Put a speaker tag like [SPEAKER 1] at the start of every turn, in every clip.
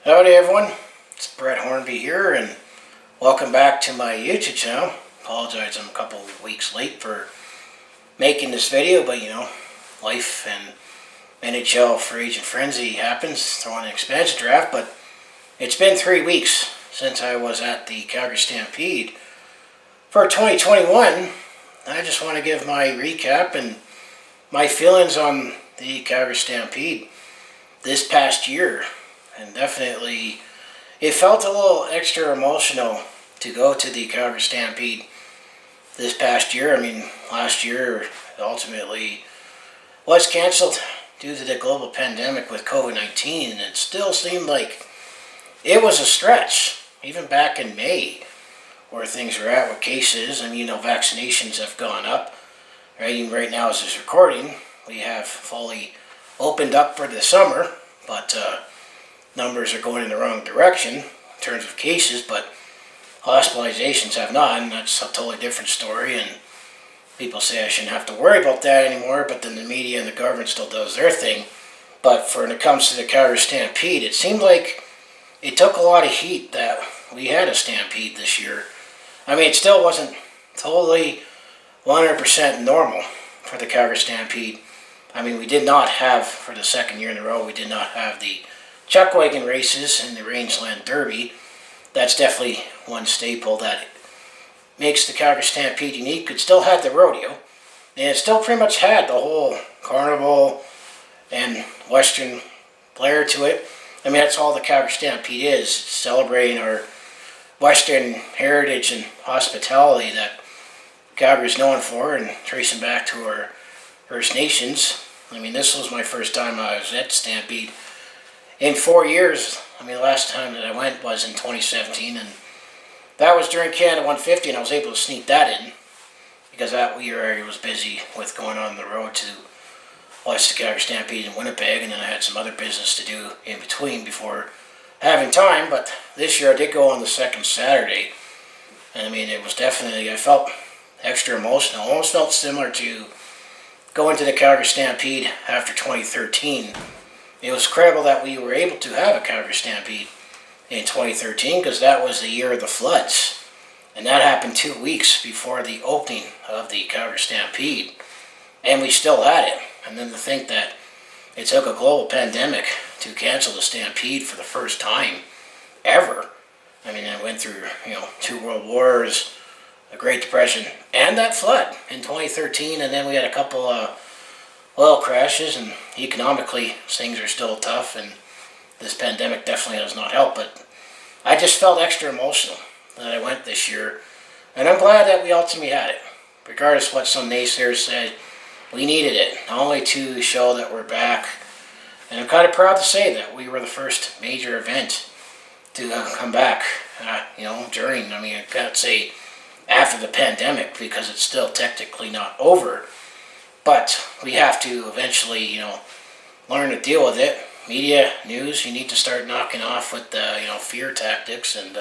[SPEAKER 1] Howdy everyone, it's Brett Hornby here and welcome back to my YouTube channel. Apologize I'm a couple of weeks late for making this video, but life and NHL free agent frenzy happens, throwing an expansion draft, but it's been 3 weeks since I was at the Calgary Stampede for 2021. I just want to give my recap and my feelings on the Calgary Stampede this past year. And definitely, it felt a little extra emotional to go to the Calgary Stampede this past year. Last year ultimately was canceled due to the global pandemic with COVID-19, and it still seemed like it was a stretch, even back in May, where things were at with cases. Vaccinations have gone up. Right, even right now as this recording, we have fully opened up for the summer, but numbers are going in the wrong direction in terms of cases, but hospitalizations have not, and that's a totally different story. And people say I shouldn't have to worry about that anymore, but then the media and the government still does their thing. But when it comes to the Calgary Stampede, it seemed like it took a lot of heat that we had a Stampede this year. It still wasn't totally 100% normal for the Calgary Stampede. We did not have, for the second year in a row, we did not have the chuck wagon races and the Rangeland Derby. That's definitely one staple that makes the Calgary Stampede unique. It still had the rodeo, and it still pretty much had the whole carnival and western flair to it. That's all the Calgary Stampede is, celebrating our western heritage and hospitality that Calgary is known for, and tracing back to our First Nations. This was my first time I was at Stampede in 4 years. The last time that I went was in 2017, and that was during Canada 150, and I was able to sneak that in because that year I was busy with going on the road to watch the Calgary Stampede in Winnipeg, and then I had some other business to do in between before having time. But this year I did go on the second Saturday, and it was definitely, I felt extra emotional. Almost felt similar to going to the Calgary Stampede after 2013. It was incredible that we were able to have a Calgary Stampede in 2013 because that was the year of the floods. And that happened 2 weeks before the opening of the Calgary Stampede. And we still had it. And then to think that it took a global pandemic to cancel the Stampede for the first time ever. I went through, 2 world wars, a Great Depression, and that flood in 2013. And then we had a couple of oil crashes, and economically things are still tough, and this pandemic definitely does not help. But I just felt extra emotional that I went this year, and I'm glad that we ultimately had it. Regardless of what some naysayers said, we needed it, not only to show that we're back, and I'm kind of proud to say that we were the first major event to come back, during, I can't say after the pandemic because it's still technically not over. But we have to eventually, learn to deal with it. Media, news, you need to start knocking off with the, fear tactics and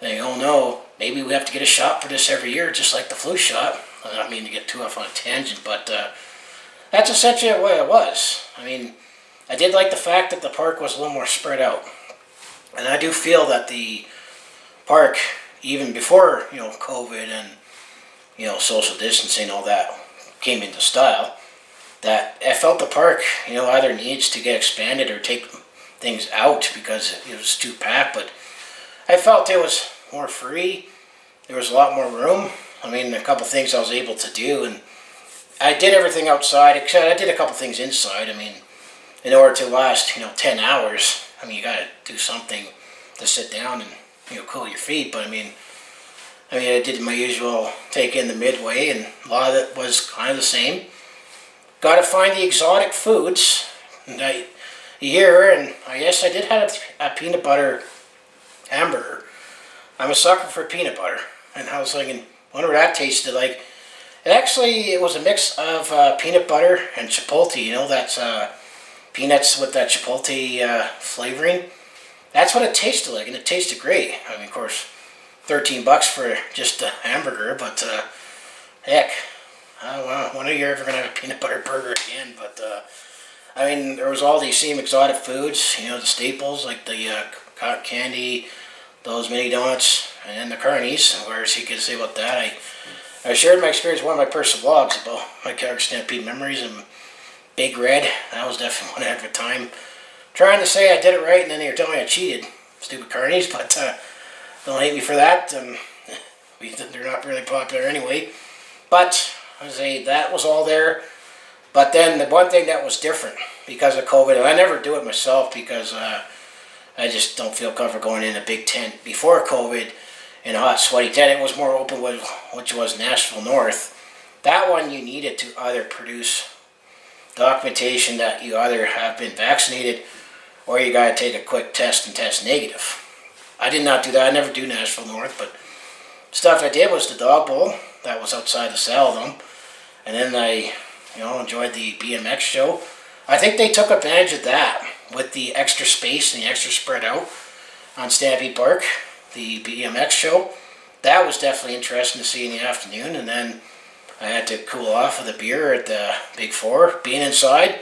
[SPEAKER 1] no, maybe we have to get a shot for this every year, just like the flu shot. I don't mean to get too off on a tangent, but that's essentially the way it was. I did like the fact that the park was a little more spread out. And I do feel that the park, even before, COVID and, social distancing, all that came into style, that I felt the park, either needs to get expanded or take things out because it was too packed. But I felt it was more free. There was a lot more room. A couple things I was able to do, and I did everything outside, except I did a couple things inside. In order to last, 10 hours, you got to do something to sit down and, cool your feet. But I did my usual take in the midway, and a lot of it was kind of the same. Got to find the exotic foods. And here, and yes, I did have a peanut butter hamburger. I'm a sucker for peanut butter, and I was thinking, wonder what that tasted like. It was a mix of peanut butter and chipotle. That's peanuts with that chipotle flavoring. That's what it tasted like, and it tasted great. Of course, $13 for just a hamburger, but heck, I don't know, when are you ever going to have a peanut butter burger again? But I mean, there was all these same exotic foods, the staples like the cotton candy, those mini donuts, and then the carnies. Whereas you could say about that, I shared my experience in one of my personal blogs about my Calgary Stampede memories, and Big Red, that was definitely one heck of a time. Trying to say I did it right, and then they were telling me I cheated. Stupid carnies, but don't hate me for that. They're not really popular anyway. But I say that was all there. But then the one thing that was different because of COVID, and I never do it myself because I just don't feel comfortable going in a big tent before COVID in a hot, sweaty tent. It was more open, which was Nashville North. That one you needed to either produce documentation that you either have been vaccinated or you got to take a quick test and test negative. I did not do that. I never do Nashville North, but stuff I did was the Dog Bowl. That was outside the Saladom. And then I, enjoyed the BMX show. I think they took advantage of that with the extra space and the extra spread out on Stampede Park, the BMX show. That was definitely interesting to see in the afternoon. And then I had to cool off with a beer at the Big Four. Being inside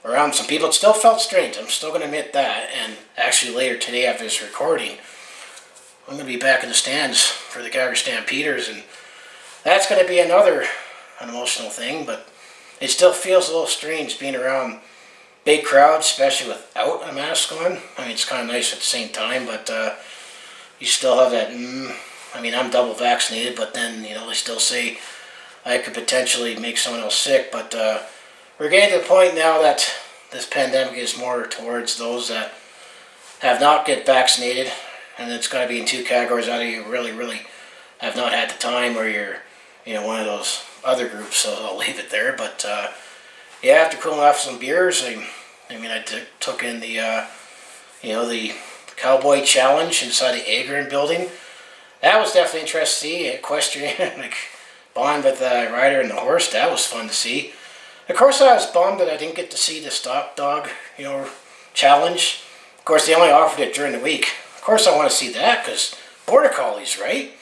[SPEAKER 1] around some people, it still felt strange. I'm still going to admit that. And actually later today after this recording, I'm going to be back in the stands for the Calgary Stampeders. And that's going to be an emotional thing. But it still feels a little strange being around big crowds, especially without a mask on. I mean, it's kind of nice at the same time, but you still have that, I'm double vaccinated, but then, they still say I could potentially make someone else sick. But we're getting to the point now that this pandemic is more towards those that have not get vaccinated, and it's got to be in two categories. Either you really, really have not had the time, or you're, one of those other groups, so I'll leave it there. But after cooling off some beers, I took in the, the Cowboy Challenge inside the Agron building. That was definitely interesting to see. Equestrian, like bond with the rider and the horse. That was fun to see. Of course, I was bummed that I didn't get to see the Stop Dog, challenge. Of course, they only offered it during the week. Of course, I want to see that because Border Collies, right?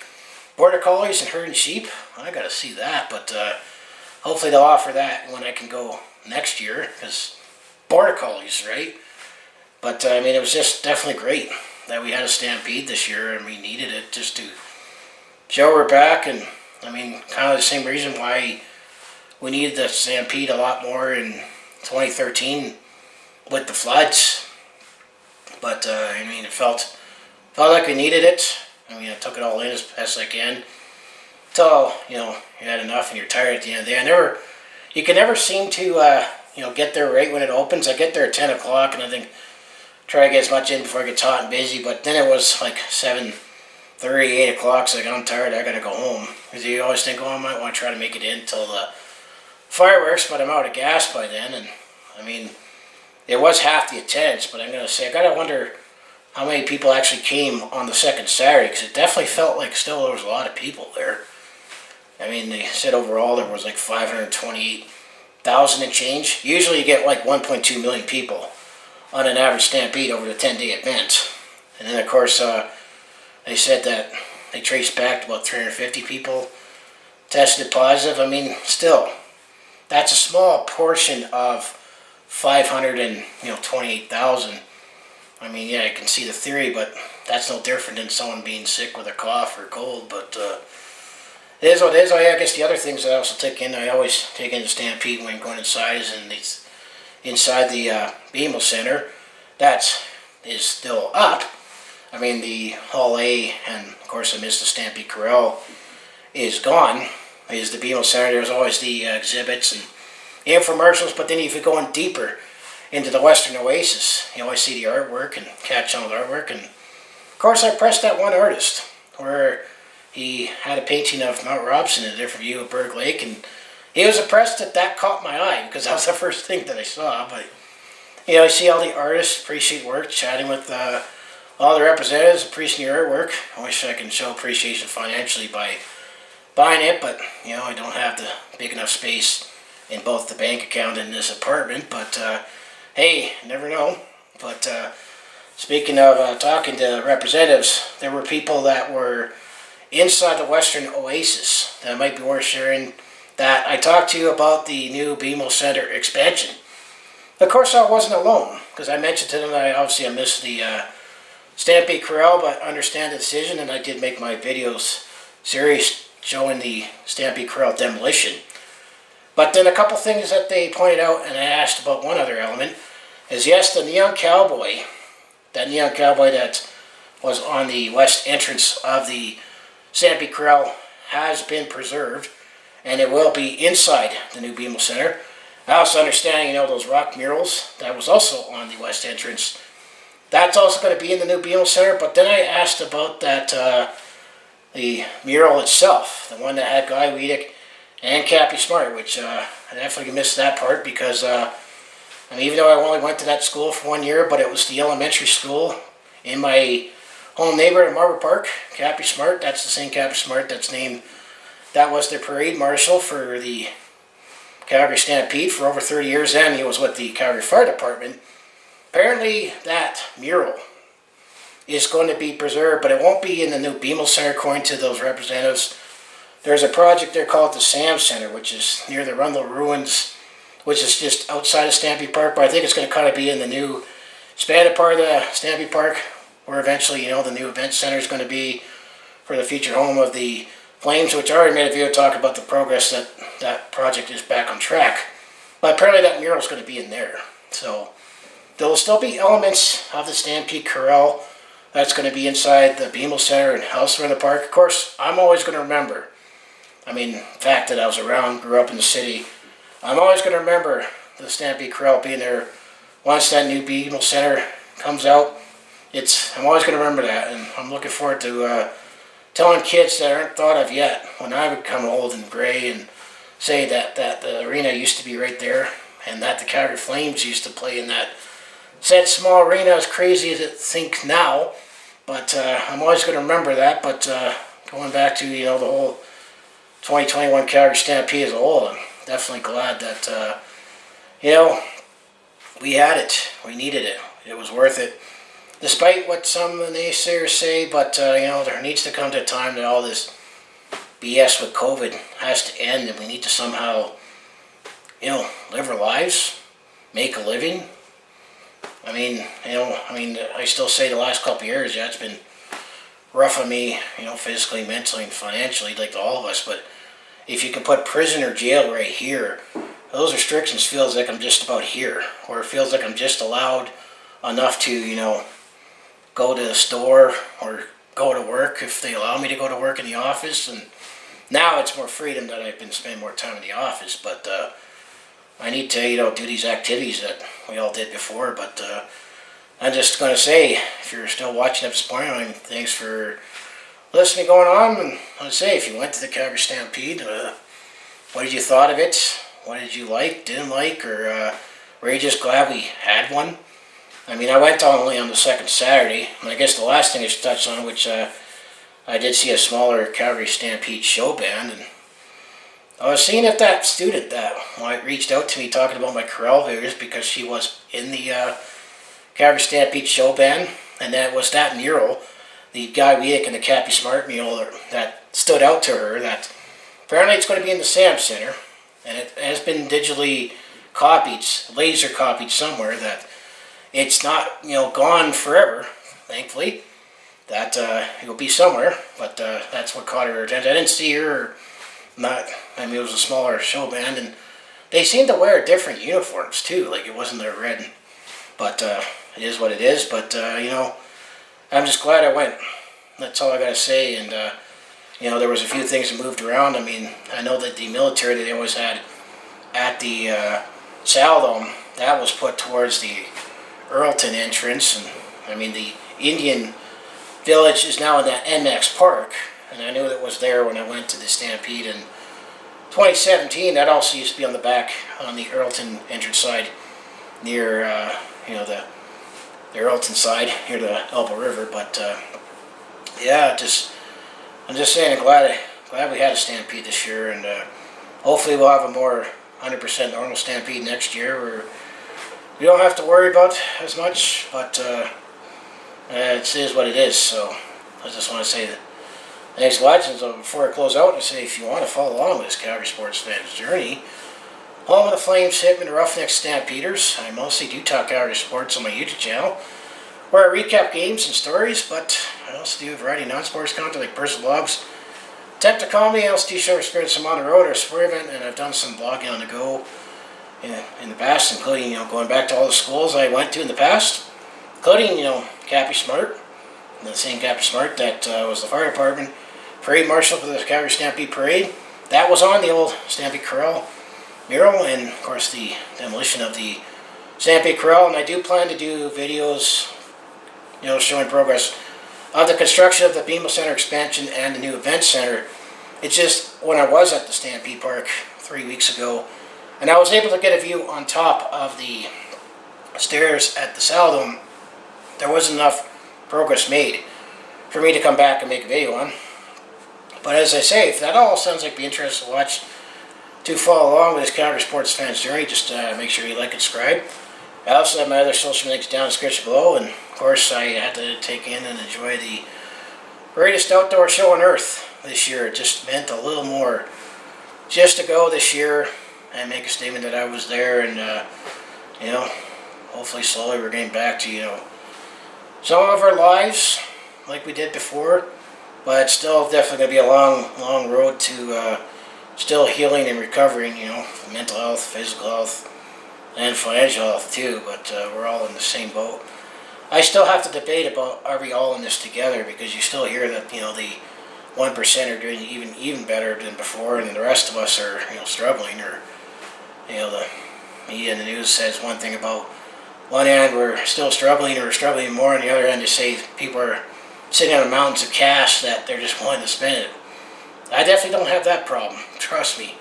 [SPEAKER 1] Border Collies and herding sheep. I got to see that, but hopefully they'll offer that when I can go next year because Border Collies, right? But it was just definitely great that we had a Stampede this year, and we needed it just to show we're back. And kind of the same reason why we needed the Stampede a lot more in 2013 with the floods. But it felt like we needed it. I took it all in as best I can until you had enough and you're tired at the end of the day. You can never seem to get there right when it opens. I get there at 10 o'clock and I think try to get as much in before it gets hot and busy. But then it was like 7:30, 8 o'clock. So I'm tired. I gotta go home because you always think, I might want to try to make it in till the fireworks, but I'm out of gas by then. And it was half the attendance, but I'm gonna say I gotta wonder how many people actually came on the second Saturday, because it definitely felt like still there was a lot of people there. They said overall there was like 528,000 and change. Usually you get like 1.2 million people on an average Stampede over the 10-day event. And then of course they said that they traced back to about 350 people tested positive. Still, that's a small portion of 528,000. I can see the theory, but that's no different than someone being sick with a cough or cold. But it is what it is. I guess the other things that I also take in, I always take in the Stampede when going inside, is inside the BMO Center. That is still up. The Hall A, and of course I missed the Stampede Corral, is gone. Is the BMO Center. There's always the exhibits and infomercials, but then if you're going deeper into the Western Oasis, you always see the artwork and catch on with artwork. And of course I pressed that one artist where he had a painting of Mount Robson in a different view of Berg Lake, and he was impressed that caught my eye because that was the first thing that I saw. But I see all the artists appreciate work, chatting with all the representatives, appreciating your artwork. I wish I can show appreciation financially by buying it, but I don't have the big enough space in both the bank account and this apartment. But hey, never know. But speaking of talking to representatives, there were people that were inside the Western Oasis that might be worth sharing, that I talked to you about the new BMO Center expansion. Of course, I wasn't alone, because I mentioned to them that I missed the Stampede Corral, but understand the decision, and I did make my videos series showing the Stampede Corral demolition. But then a couple things that they pointed out, and I asked about one other element, is yes, the neon cowboy, that neon cowboy that was on the west entrance of the Stampede Corral has been preserved, and it will be inside the new BMO Center. I also understand, those rock murals, that was also on the west entrance. That's also going to be in the new BMO Center, but then I asked about that, the mural itself, the one that had Guy Wiedek and Cappy Smart, which I definitely missed that part because, even though I only went to that school for 1 year, but it was the elementary school in my home neighborhood in Marble Park. Cappy Smart, that's the same Cappy Smart that was the parade marshal for the Calgary Stampede for over 30 years, and he was with the Calgary Fire Department. Apparently that mural is going to be preserved, but it won't be in the new BMO Center according to those representatives. There's a project there called the Sam Center, which is near the Rundle Ruins, which is just outside of Stampede Park, but I think it's going to kind of be in the new expanded part of the Stampede Park, where eventually, the new event center is going to be for the future home of the Flames, which I already made a video talk about the progress that project is back on track. But apparently that mural is going to be in there. So there will still be elements of the Stampede Corral that's going to be inside the BMO Center and elsewhere in the park. Of course, I'm always going to remember, the fact that I was around, grew up in the city, I'm always going to remember the Stampede Corral being there once that new BMO Center comes out. I'm always going to remember that, and I'm looking forward to telling kids that aren't thought of yet, when I become old and gray, and say that the arena used to be right there, and that the Calgary Flames used to play in that said small arena, as crazy as it think now. But I'm always going to remember that. But going back to the whole 2021 Calgary Stampede as a whole, I'm definitely glad that we had it, we needed it, it was worth it. Despite what some of the naysayers say, but there needs to come to a time that all this BS with COVID has to end, and we need to somehow, live our lives, make a living. I still say the last couple of years, it's been rough on me, physically, mentally, and financially, like to all of us. But if you can put prison or jail right here, those restrictions feels like I'm just about here, or it feels like I'm just allowed enough to, go to the store or go to work if they allow me to go to work in the office. And now it's more freedom that I've been spending more time in the office, but I need to do these activities that we all did before. But I'm just going to say, if you're still watching up this point, thanks for listening going on. And I'll say, if you went to the Calgary Stampede, what did you thought of it? What did you like, didn't like, or were you just glad we had one? I went only on the second Saturday, and I guess the last thing I should touch on, which I did see a smaller Calgary Stampede show band, and I was seeing if that student that reached out to me talking about my corral videos, because she was in the Calgary Stampede show band, and that was that mural, the Guy Wiedek and the Cappy Smart mural, that stood out to her. That apparently it's going to be in the Sam Center, and it has been digitally copied, laser copied somewhere, that it's not, gone forever, thankfully, that it will be somewhere. But that's what caught her attention. I didn't see her, or not. It was a smaller show band, and they seemed to wear different uniforms too, like it wasn't their red. But it is what it is. But I'm just glad I went. That's all I gotta say. And there was a few things that moved around. I know that the military that they always had at the Saladome, that was put towards the Earlton entrance, and the Indian village is now in that NMAX Park, and I knew that was there when I went to the Stampede in 2017. That also used to be on the back, on the Earlton entrance side, near the Earlton side, near the Elbow River. But I'm just saying, I'm glad we had a Stampede this year, and hopefully we'll have a more 100% normal Stampede next year, where we don't have to worry about as much. But it is what it is. So I just want to say that thanks for watching. So before I close out, I say, if you want to follow along with this Calgary sports fan's journey, home of the Flames, Hitmen, and Roughneck Stampeders. I mostly do talk Calgary sports on my YouTube channel, where I recap games and stories, but I also do a variety of non-sports content like personal blogs, attempt to comedy. I also do short experience some on the road or a sport event, and I've done some blogging on the go in the past, including going back to all the schools I went to in the past, including Cappy Smart, the same Cappy Smart that was the fire department parade marshal for the Calgary Stampede parade. That was on the old Stampede Corral mural, and of course the demolition of the Stampede Corral. And I do plan to do videos, showing progress of the construction of the BMO Center expansion and the new event center. It's just when I was at the Stampede Park 3 weeks ago, and I was able to get a view on top of the stairs at the Saladome, there wasn't enough progress made for me to come back and make a video on. But as I say, if that all sounds like be interesting to watch, to follow along with this Calgary sports fans journey, just make sure you like and subscribe. I also have my other social links down in the description below, and of course I had to take in and enjoy the greatest outdoor show on earth this year. It just meant a little more just to go this year and make a statement that I was there, and hopefully slowly we're getting back to some of our lives like we did before, but it's still definitely going to be a long road to still healing and recovering, mental health, physical health, and financial health too, but we're all in the same boat. I still have to debate about, are we all in this together, because you still hear that the 1% are doing even better than before, and the rest of us are struggling, or the media and the news says one thing about one hand we're still struggling, or we're struggling more, on the other hand they say people are sitting on mountains of cash that they're just willing to spend it. I definitely don't have that problem, trust me.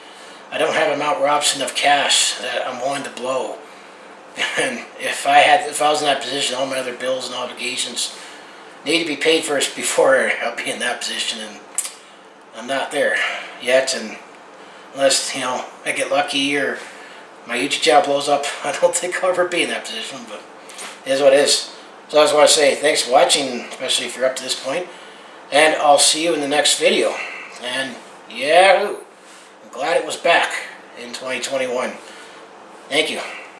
[SPEAKER 1] I don't have a Mount Robson of cash that I'm willing to blow. And if I was in that position, all my other bills and obligations need to be paid first before I'll be in that position, and I'm not there yet. And unless I get lucky or my YouTube channel blows up, I don't think I'll ever be in that position, but it is what it is. So I just want to say thanks for watching, especially if you're up to this point, and I'll see you in the next video. And Yahoo! I'm glad it was back in 2021. Thank you.